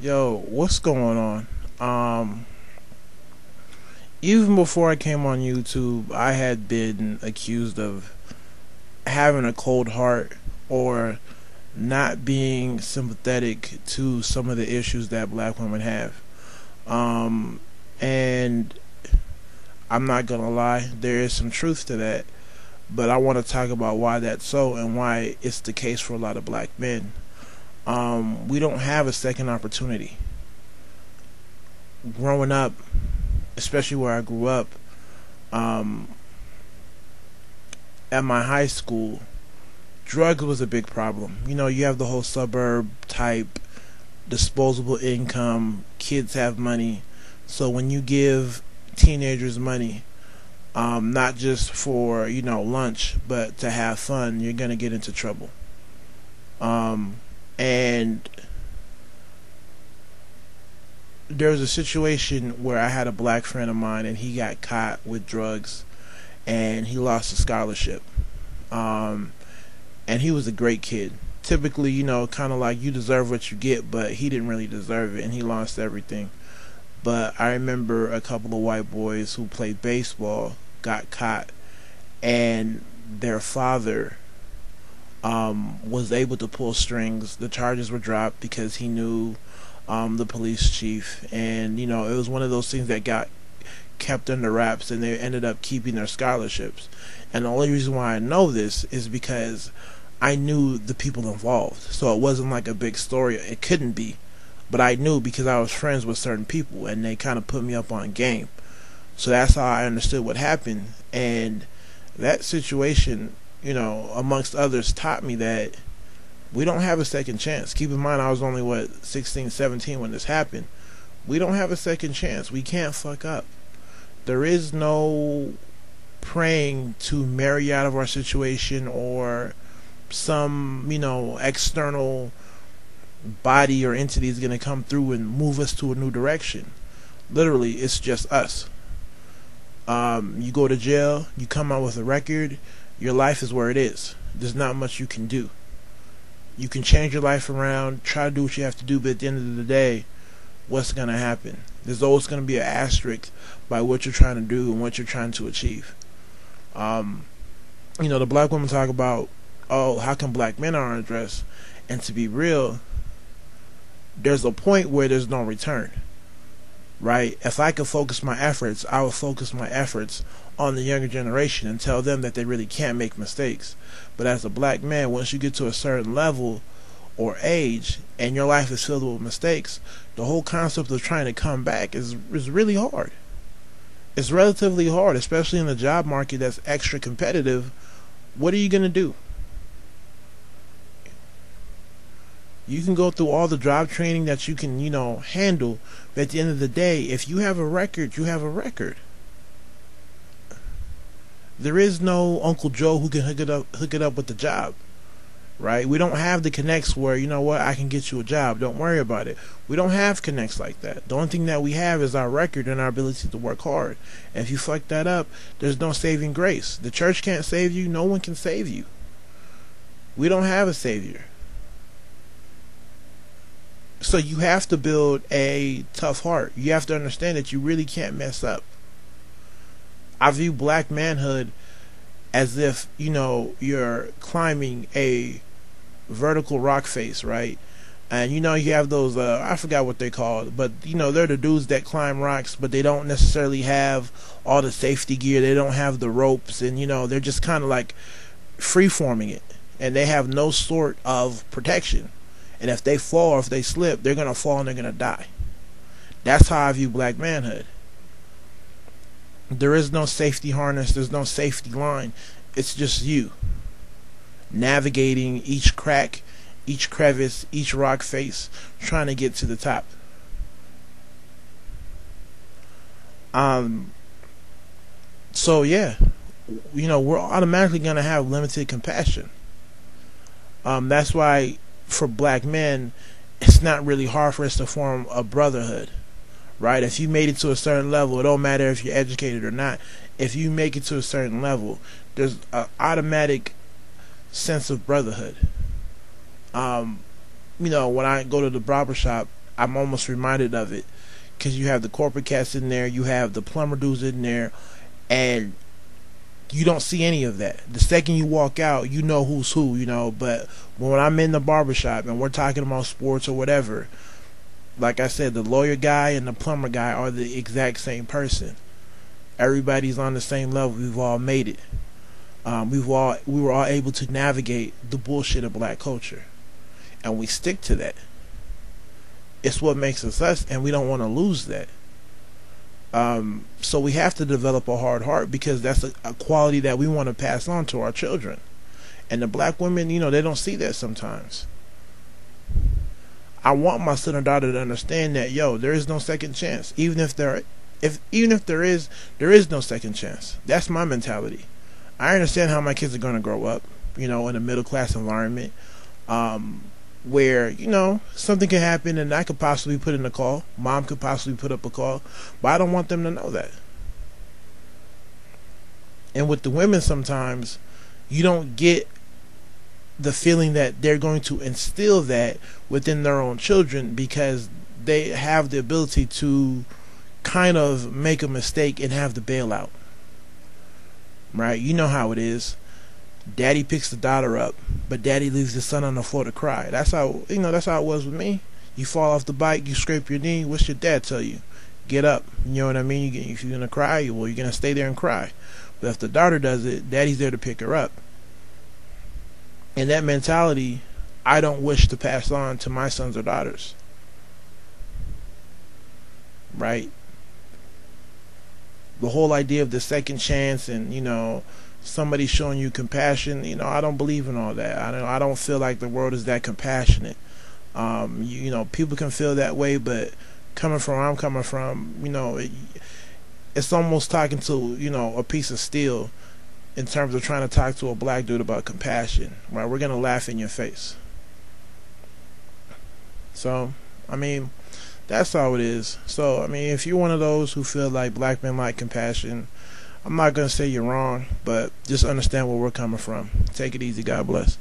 Yo, what's going on? Um, Even before I came on YouTube, I had been accused of having a cold heart or not being sympathetic to some of the issues that black women have. Um, and I'm not gonna lie, there is some truth to that, but I want to talk about why that's so and why it's the case for a lot of black men. We don't have a second opportunity. Growing up, especially where I grew up, um, at my high school, drugs was a big problem. You have the whole suburb type, disposable income, kids have money. So when you give teenagers money, not just for, lunch, but to have fun, you're going to get into trouble. And there was a situation where I had a black friend of mine and he got caught with drugs and he lost a scholarship. Um, and he was a great kid. Typically, kind of like you deserve what you get, but he didn't really deserve it and he lost everything. But I remember a couple of white boys who played baseball got caught, and their father was able to pull strings. The charges were dropped because he knew the police chief, and it was one of those things that got kept under wraps, and they ended up keeping their scholarships. And the only reason why I know this is because I knew the people involved, so it wasn't like a big story. It couldn't be, but I knew because I was friends with certain people, and they kind of put me up on game. So that's how I understood what happened, and that situation, amongst others, taught me that we don't have a second chance. Keep in mind, I was only, 16, 17 when this happened. We don't have a second chance. We can't fuck up. There is no praying to marry out of our situation or some, external body or entity is going to come through and move us to a new direction. Literally, it's just us. You go to jail, you come out with a record, your life is where it is. There's not much you can do. You can change your life around, try to do what you have to do, but at the end of the day, what's going to happen? There's always going to be an asterisk by what you're trying to do and what you're trying to achieve. The black women talk about, oh, how come black men aren't addressed? And to be real, there's a point where there's no return, right? If I could focus my efforts, I would focus my efforts on the younger generation and tell them that they really can't make mistakes. But as a black man, once you get to a certain level or age and your life is filled with mistakes, the whole concept of trying to come back is really hard. It's relatively hard, especially in the job market that's extra competitive. What are you going to do? You can go through all the job training that you can, handle, but at the end of the day, if you have a record, you have a record. There is no Uncle Joe who can hook it up with the job, right? We don't have the connects where, I can get you a job. Don't worry about it. We don't have connects like that. The only thing that we have is our record and our ability to work hard. And if you fuck that up, there's no saving grace. The church can't save you. No one can save you. We don't have a savior. So you have to build a tough heart. You have to understand that you really can't mess up. I view black manhood as if, you're climbing a vertical rock face, right? And you have those, I forgot what they're called, but they're the dudes that climb rocks, but they don't necessarily have all the safety gear. They don't have the ropes, and they're just kind of like free-forming it, and they have no sort of protection. And if they fall or if they slip, they're going to fall and they're going to die. That's how I view black manhood. There is no safety harness. There's no safety line. It's just you navigating each crack, each crevice, each rock face, trying to get to the top. So yeah, we're automatically going to have limited compassion. That's why for black men, it's not really hard for us to form a brotherhood, right? If you made it to a certain level, it don't matter if you're educated or not. If you make it to a certain level, there's an automatic sense of brotherhood. When I go to the barber shop, I'm almost reminded of it because you have the corporate cats in there, you have the plumber dudes in there, and you don't see any of that. The second you walk out, you know who's who, But when I'm in the barbershop and we're talking about sports or whatever, like I said, the lawyer guy and the plumber guy are the exact same person. Everybody's on the same level. We've all made it. We were all able to navigate the bullshit of black culture, and we stick to that. It's what makes us us, and we don't want to lose that. So we have to develop a hard heart because that's a quality that we want to pass on to our children. And the black women, they don't see that sometimes. I want my son or daughter to understand that, there is no second chance. Even if there is, there is no second chance. That's my mentality. I understand how my kids are going to grow up, in a middle class environment, where, something can happen and I could possibly put in a call. Mom could possibly put up a call, but I don't want them to know that. And with the women, sometimes you don't get the feeling that they're going to instill that within their own children because they have the ability to kind of make a mistake and have the bailout. Right? You know how it is. Daddy picks the daughter up, but daddy leaves the son on the floor to cry. That's how it was with me. You fall off the bike, you scrape your knee, what's your dad tell you? Get up. You know what I mean? If you're going to cry, you're going to stay there and cry. But if the daughter does it, daddy's there to pick her up. And that mentality, I don't wish to pass on to my sons or daughters. Right? The whole idea of the second chance and, somebody showing you compassion, I don't believe in all that. I don't feel like the world is that compassionate. People can feel that way, but coming from where I'm coming from, it's almost talking to, a piece of steel in terms of trying to talk to a black dude about compassion, right? We're going to laugh in your face. So, that's how it is. So, if you're one of those who feel like black men like compassion, I'm not going to say you're wrong, but just understand where we're coming from. Take it easy. God bless.